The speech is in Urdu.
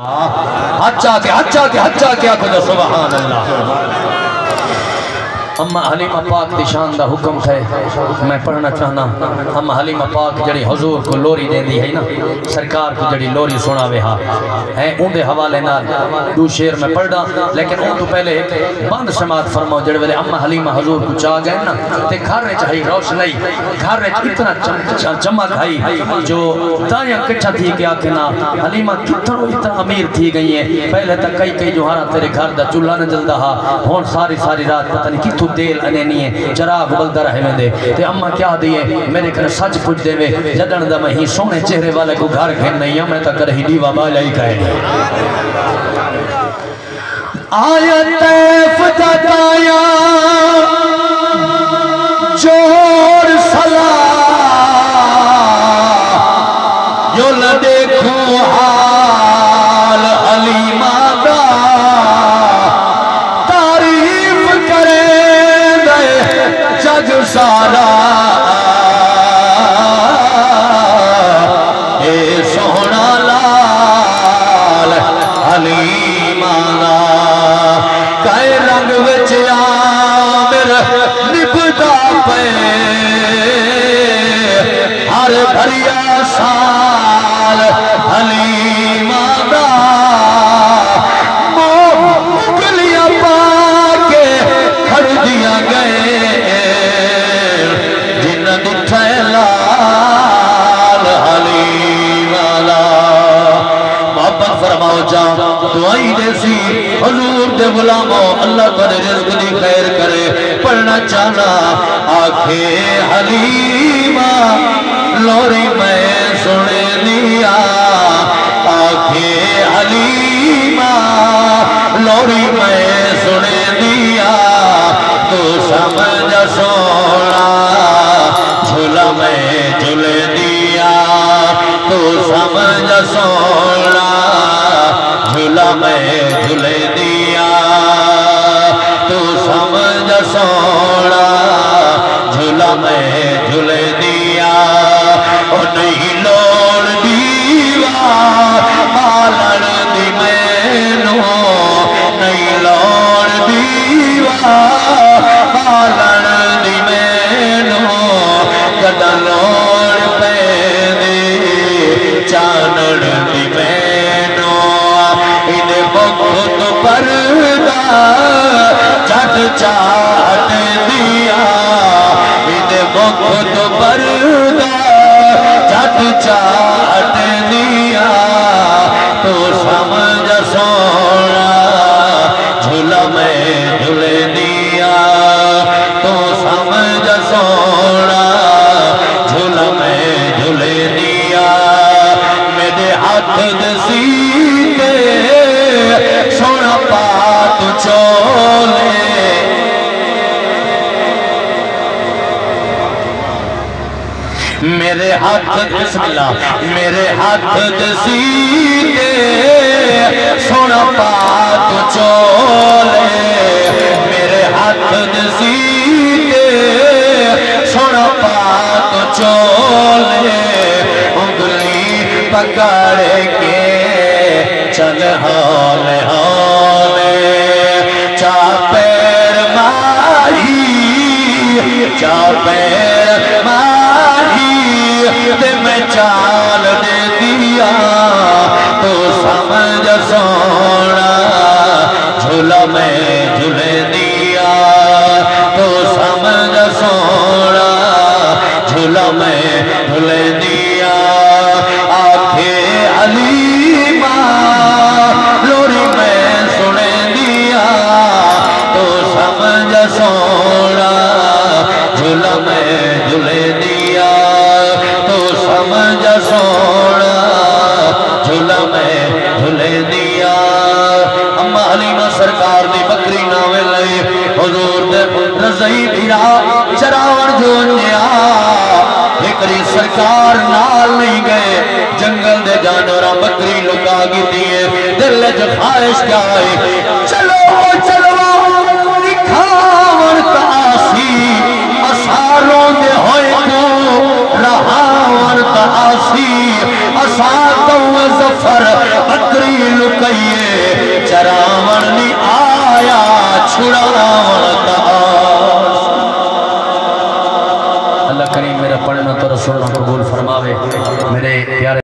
حجا کیا کھو سبحان اللہ۔ اما حلیمہ پاک دی شان دا حکم تھے میں پڑھنا چاہنا۔ اما حلیمہ پاک جڑی حضور کو لوری دے دی ہے نا، سرکار کو جڑی لوری سنا وے ہاں ہے ان دے حوالے نال دو شعر میں پڑھنا، لیکن ان تو پہلے بند سماعت فرماؤ۔ جڑے ویلے اما حلیمہ حضور کو چاہ گئے نا تے گھر وچ ہی روشنائی، گھر وچ اتنا چمک آئی جو دایاں کٹھا تھی کہ آکھے نا حلیمہ اتنا امیر تھی گئی ہے۔ پہلے تک کئی جوہاراں تیرے گھر دا چولہا نہ جلدا ہا، ہون ساری رات پتہ نہیں کتھوں دیل انے نہیں ہے، چراغ بلدہ رہے میں دے تے اممہ کیا دیئے میرے کنے سچ پوچھ دے میں جدن دا میں ہی سونے چہرے والے کو گھر گھن نہیں ہوں، میں تا کر ہی دیوہ بالا ہی کہے آیت فتایا جوڑ صلاح جو لدیکھو حال حلیمہ دا سارا اے سونا لال حلیمہ دا کائے رنگ وچ آمر نبدا پے ہر بھریا سال حلیمہ دا مغلیہ پاکے کھڑ دیا گئے فرماؤ جاؤ دعائی دیسی حضور دے غلاموں اللہ پر رزق دی خیر کرے پڑھنا چاہنا آنکھے حلیمہ لوری میں سنے دیا آنکھے حلیمہ لوری میں سنے دیا تو سمجھ سونا جھولا میں جھولے دیا تو سمجھ سونا جھولا میں جھولے دیا تو سمجھ سونا جھولا میں جھولے دیا اور نہیں لوڑ دیوا مالن دی مینو نہیں لوڑ دیوا مالن دی مینو کدا لوڑ پہ دی چانن دی مینو انہیں بخت پردہ چٹ چاٹ دیا انہیں بخت پردہ چٹ چاٹ دیا تو سمجھ سونا جھولا میں جھولے دیا تو سمجھ سونا جھولا میں جھولے دیا میرے ہاتھ دسیتے سونا پات چولے میرے ہاتھ بسم اللہ میرے ہاتھ دسیتے سونا پات چولے میرے ہاتھ دسیتے سونا پات چولے انگلی پکڑ کے چل ہولے ہولے چاپیر ماہی چاپیر ماہی تے میں چال دے دیا تو سمجھ سونا جھولا میں جھولے دیا تو سمجھ سونا جھولا میں جھولے دیا آنکھے حلیمہ لوری میں سنے دیا تو سمجھ سونا جھولا میں جھولے دیا تو سمجھ سونا جھولا میں جھولے دیا اما حلیمہ سرکار دی بکری ناوے لئے حضور دے رضائی بھیرا چراون جونیا ایکری سرکار نال نہیں گئے جنگل دے جانورا بکری لکا گی دیئے دل جو خواہش کیا ہے چلو چلو دکھاون تاسی اساروں دے ہوئے کو رہاون تاسی اساتوں ظفر بکری لکا چھڑاوڑ دا اللہ کریم میرا پڑھنا تو رسول قبول فرماوے میرے پیارے